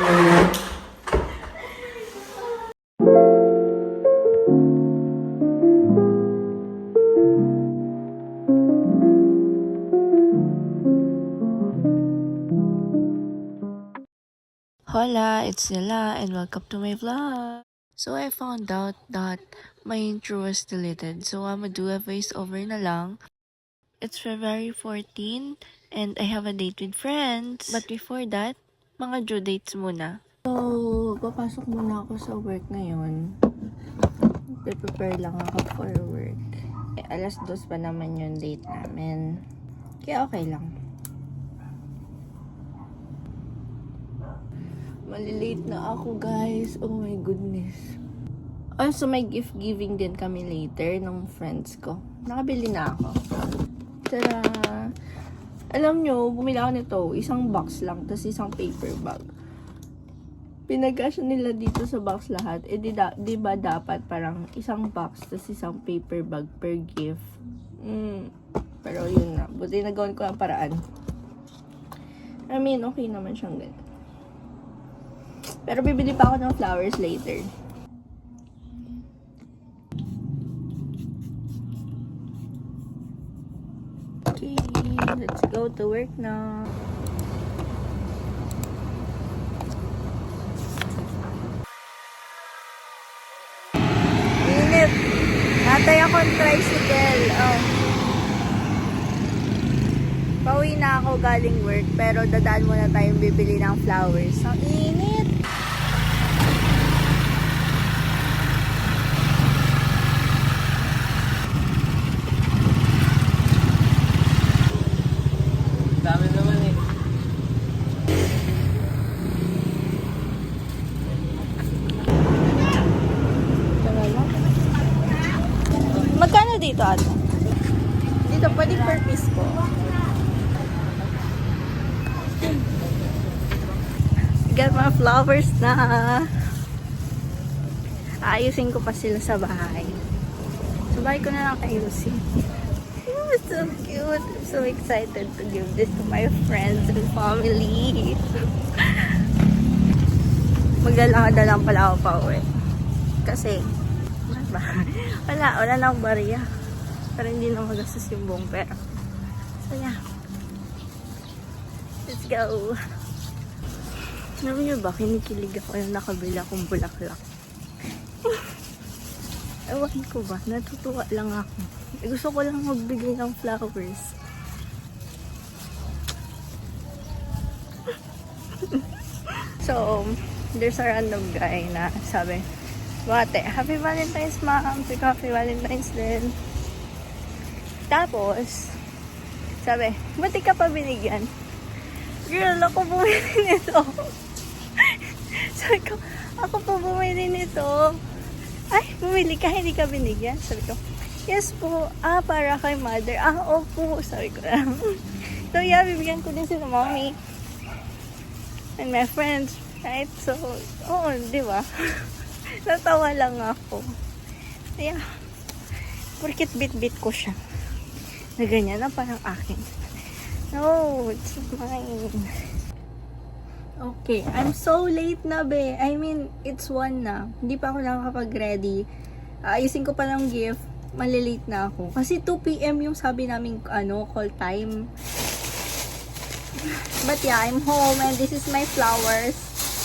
Hola, it's Nila and welcome to my vlog. So I found out that my intro was deleted, so I'ma do a voiceover na lang. It's February 14 and I have a date with friends. But before that, mga due dates muna. So, papasok muna ako sa work ngayon. Prepare lang ako for work. Alas 2 pa naman yung date namin. Kaya okay lang. Malilate na ako, guys. Oh my goodness. Also, may gift giving din kami later ng friends ko. Nakabili na ako. Tara! Alam nyo, bumili ako nito. Isang box lang, tas isang paper bag. Pinagkasya nila dito sa box lahat. Eh, di ba dapat parang isang box, tas isang paper bag per gift. Pero yun na. Buti nagawan ko ang paraan. I mean, okay naman siyang ganun. Pero bibili pa ako ng flowers later. Okay, let's go to work now. Init. Natay akong tricycle. Oh. Pauwi na ako galing work, pero dadaan muna tayong bibili ng flowers. Ang init. Dami naman eh. Magkano dito, ate? Dito, pwede per piece po. Got mga flowers na. Ayusin ko pa sila sa bahay. Sa bahay ko na lang ayusin. Oh, so cute. I'm so excited to give this to my friends and family. Maglalakad na lang pala ako pa uwi. Kasi, wala na akong bariya. Pero hindi na magastos yung buong pera. So yeah. Let's go. Alam niyo ba, kinikilig ako yung nakabili akong bulaklak. Ewan ko ba, natutuwa lang ako. Gusto ko lang magbigay ng flowers. So, there's a random guy na sabi, "Bate, Happy Valentine's, ma'am." Sabi ko, Happy Valentine's din. Tapos, sabi, "Ba't di ka pa binigyan?" Girl, ako bumili nito. Sabi ko, ako po bumili nito. Ay, bumili ka, hindi ka binigyan? Sabi ko, yes po. Para kay mother. Opo. Sabi ko lang. So, yeah, bibigyan ko din sila mommy. And my friends, right? So, oo, di ba? Natawa lang ako. Yeah. Porkit bit-bit ko siya. Na ganyan na parang akin. No, it's mine. Okay, I'm so late na, be. I mean, it's 1 na. Hindi pa ako nakakapag-ready. Ayusin ko pa lang gift. Malilate na ako. Kasi 2 PM yung sabi namin, call time. But yeah, I'm home and this is my flowers.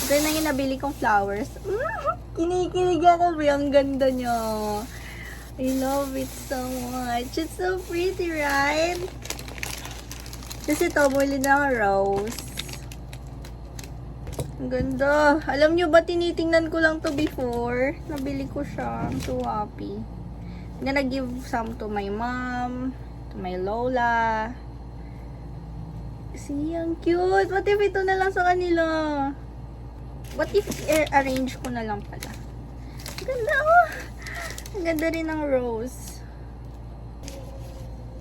Ito na yung nabili kong flowers. Kinikilig ako, be. Ang ganda niya. I love it so much. It's so pretty, right? Kasi ito, muli na rose. Ang ganda. Alam nyo ba, tinitingnan ko lang to before. Nabili ko siya. I'm so happy. I'm gonna give some to my mom, to my lola. See, ang cute. What if ito na lang sa kanila? What if i-arrange ko na lang pala? Ang ganda, oh. Ang ganda rin ng rose.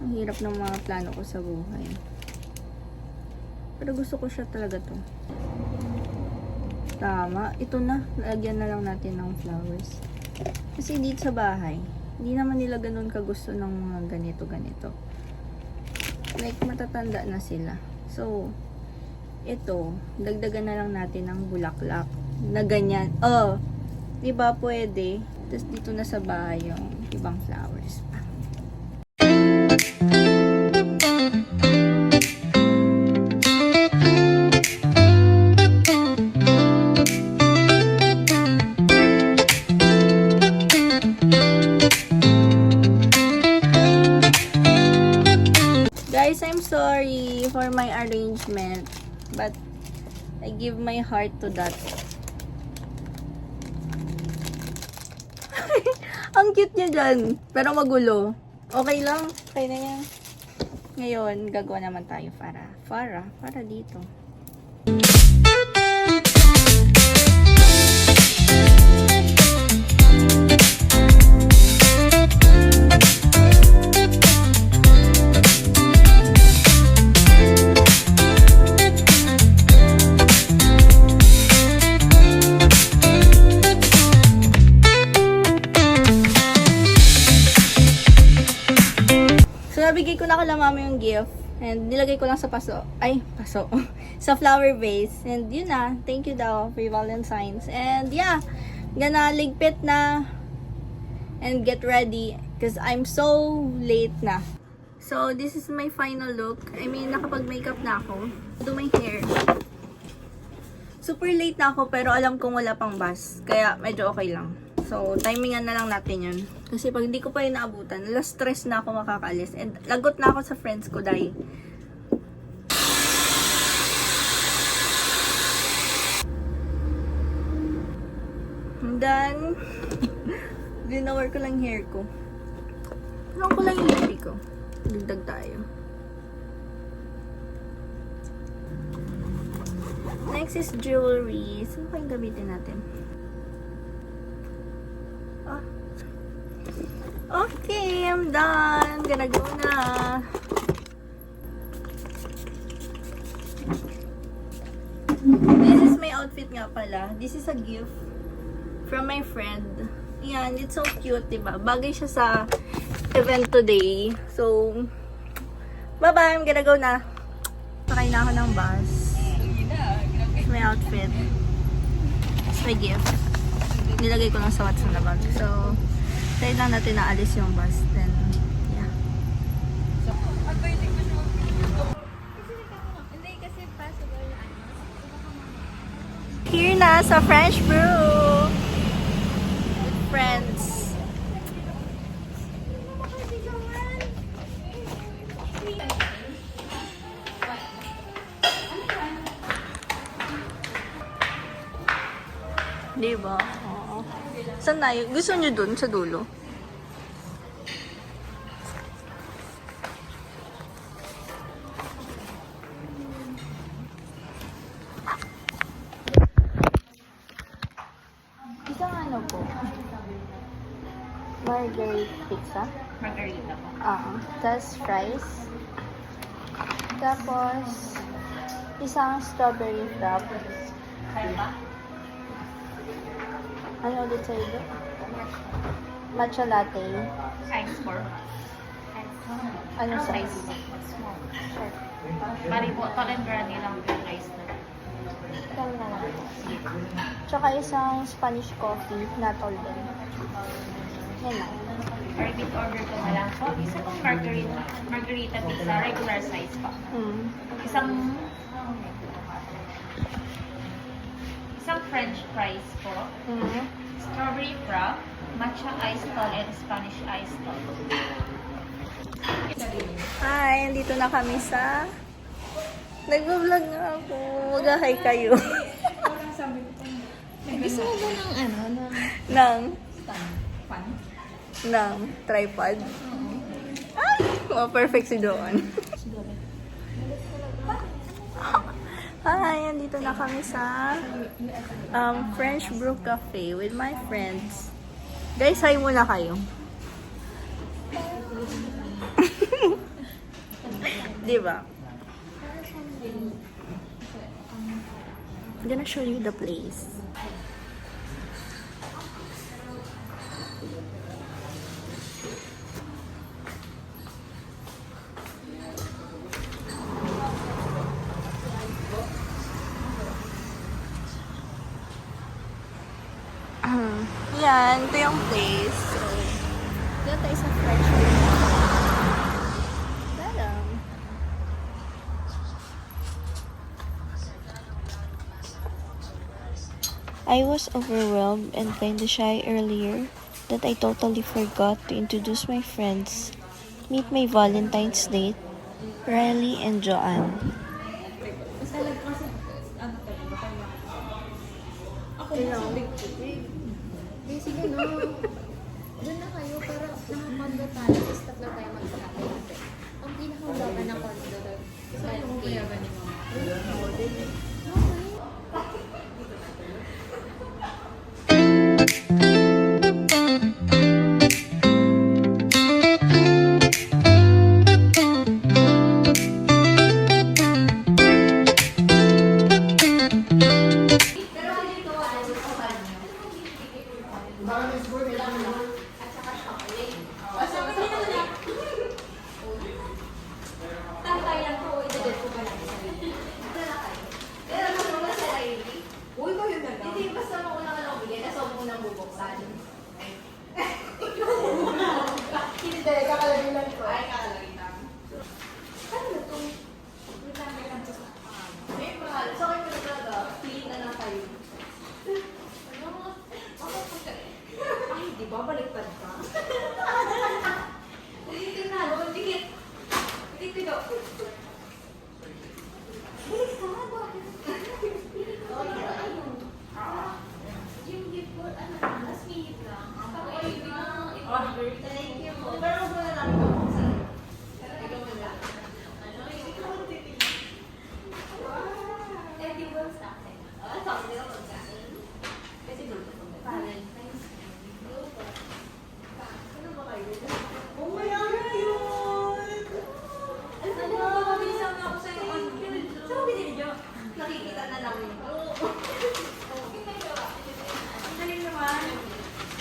Ang hirap ng mga plano ko sa buhay. Pero gusto ko siya talaga to. Tama. Ito na. Lagyan na lang natin ng flowers. Kasi dito sa bahay, hindi naman nila ganun kagusto ng mga ganito-ganito. Like, matatanda na sila. So, ito, dagdagan na lang natin ng bulaklak na ganyan. Oh, di ba pwede? Tapos dito na sa bahay yung ibang flowers pa. Guys, I'm sorry for my arrangement, but I give my heart to that. Ang cute niya dyan, pero magulo. Okay lang, okay na yan. Ngayon, gagawa naman tayo para dito. Nabigay ko na kala mama yung gift. And nilagay ko lang sa paso. Sa flower vase. And yun na. Thank you daw for Valentine's. And yeah. Gonna ligpit na. And get ready. Because I'm so late na. So, this is my final look. I mean, nakapag-makeup na ako. Do my hair. Super late na ako pero alam kong wala pang bus. Kaya medyo okay lang. So, timingan na lang natin yun. Kasi pag hindi ko pa yun naabutan, stress na ako makakaalis. And lagot na ako sa friends ko dahil. And then, dinawar ko lang hair ko. Pinang ko lang yung lipstick ko. Dagdag tayo. Next is jewelry. Saan pa yung gamitin natin? Okay, I'm done. Gonna go na. This is my outfit nga pala. This is a gift from my friend. Yan, it's so cute, diba? Bagay siya sa event today. So, bye-bye. I'm gonna go na. Sakay na ako ng bus. It's my outfit. It's my gift. Nilagay ko lang sa Watson na bag. So, tayo lang natin naalis yung bus. Then, yeah. Here na sa French Brew. With friends. Diba? Oo. Saan tayo? Gusto nyo dun sa dulo? Isang ano po? Margherita pizza? Margarita po. Tapos fries. Tapos isang strawberry frap. Kaya ba? Ano ulit sa'yo doon? Matcha latte. Size 4. Ano Size size? small. Sure. Bali po, tall and brand lang yung rice na. Kaya na lang. Tsaka isang Spanish coffee na tall din. Yan lang. Repeat order ko na lang po. Isa pong margarita pizza, regular size po. Isang French fries po. Strawberry frap, matcha ice tall, and Spanish ice tall. Hi, andito na kami sa... Nag-vlog na ako. Mag-hi kayo. Gusto mo ba ng ano? Ng Pan? ng tripod. Ay! Oh, perfect si Doon. Hi, andito na kami sa French Brew Cafe with my friends. Guys, hi muna kayo. Diba? I'm gonna show you the place. ayan, ito yung place. So, doon tayo sa French Room. Dalang. I was overwhelmed and kinda shy earlier that I totally forgot to introduce my friends. Meet my Valentine's date, Riley and Joanne. Sige, no. Doon na kayo para nakakondo tayo. Tapos tatlo tayo magkakapit. Ang pinakahulaga na kondo. Saan mo kaya ba ni Mama?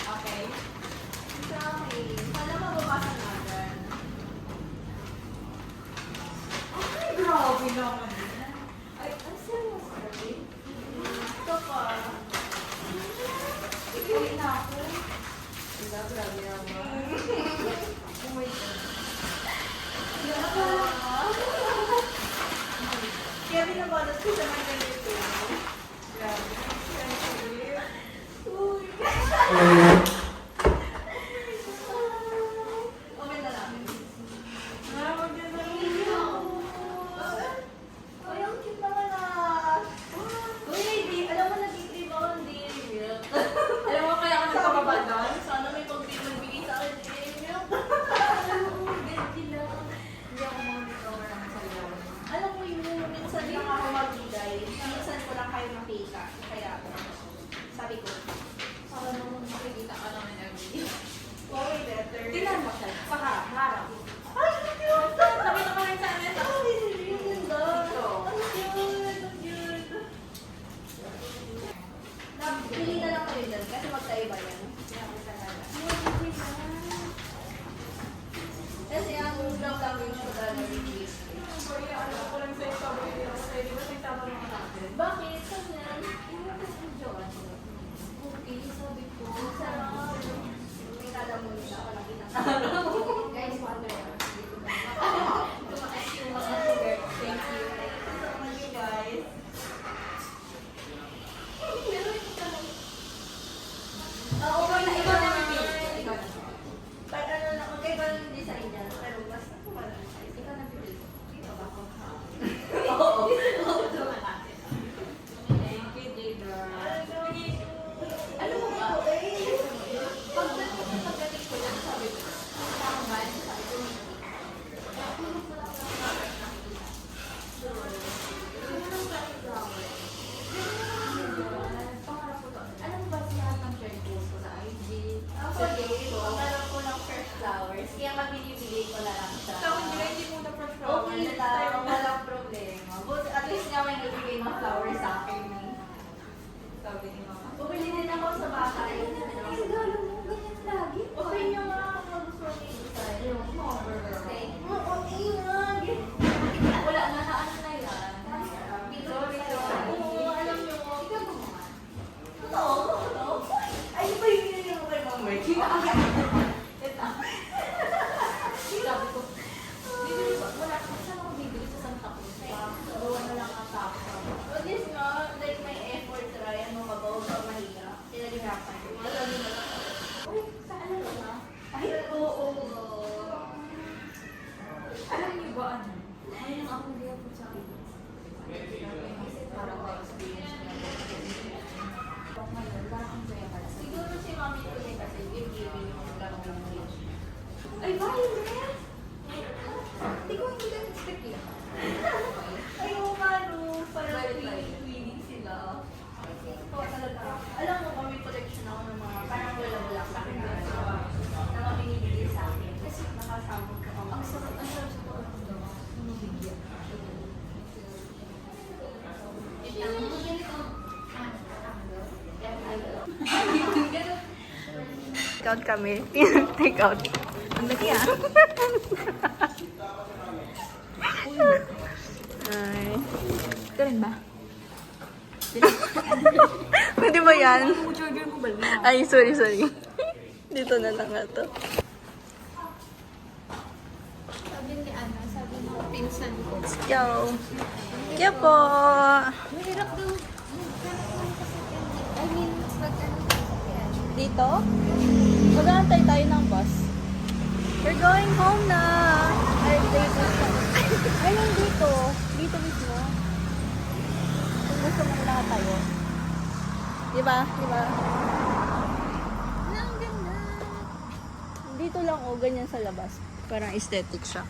Okay. Oo, na iba naman. ba? Hindi ko hindi ka expect yun. Ay, oo nga, no. Parang feeling sila. Ikaw talaga. Alam mo, may collection ako ng mga parang wala-wala sa akin na mga binibigay sa akin. Kasi nakasama ka ako. Ang sarap sa bigyan. Take out kami. Take out. Ang laki ah. Ay. Ito rin ba? Pwede ba yan? Charger mo ba? Ay, sorry. Dito na lang nga to. Sabi ni Ana, sabi ng pinsan ko. Yo. Kaya po. Mahirap daw. I mean, magkano sasakyan. Dito? Mag-aantay tayo ng bus. We're going home na. Ay, dito. Ay, yung dito. Dito mismo. Kung gusto mo na tayo. Diba? Ang ganda. Dito lang o, ganyan sa labas. Parang aesthetic siya.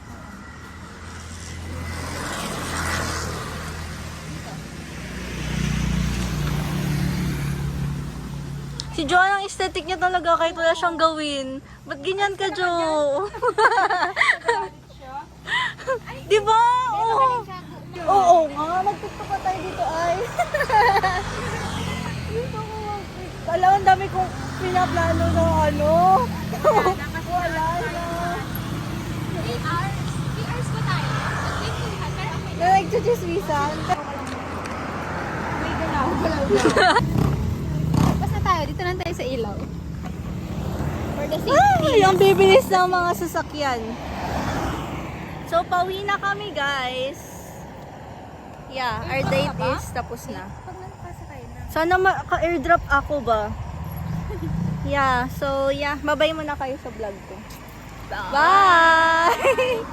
Si Joan, ang aesthetic niya talaga kahit wala siyang gawin. Ba't ganyan ka, Jo? Di ba? Oo. Oo nga, mag-tiktok pa tayo dito ay. Dito ko mag-tiktok. Alam, ang dami kong pinaplano na ano. Wala na. 3 hours. 3 hours ba tayo? Pero okay. Na nagchichismisan. May galaw. Tapos na tayo. Dito lang tayo sa ilaw. For the safety. Ay, ang bibilis ng mga sasakyan. So, pauwi na kami, guys. Yeah, our date is tapos na. Pag nagpasa kayo na. Sana maka-airdrop ako ba? Yeah, so yeah, bye-bye muna kayo sa vlog ko. Bye!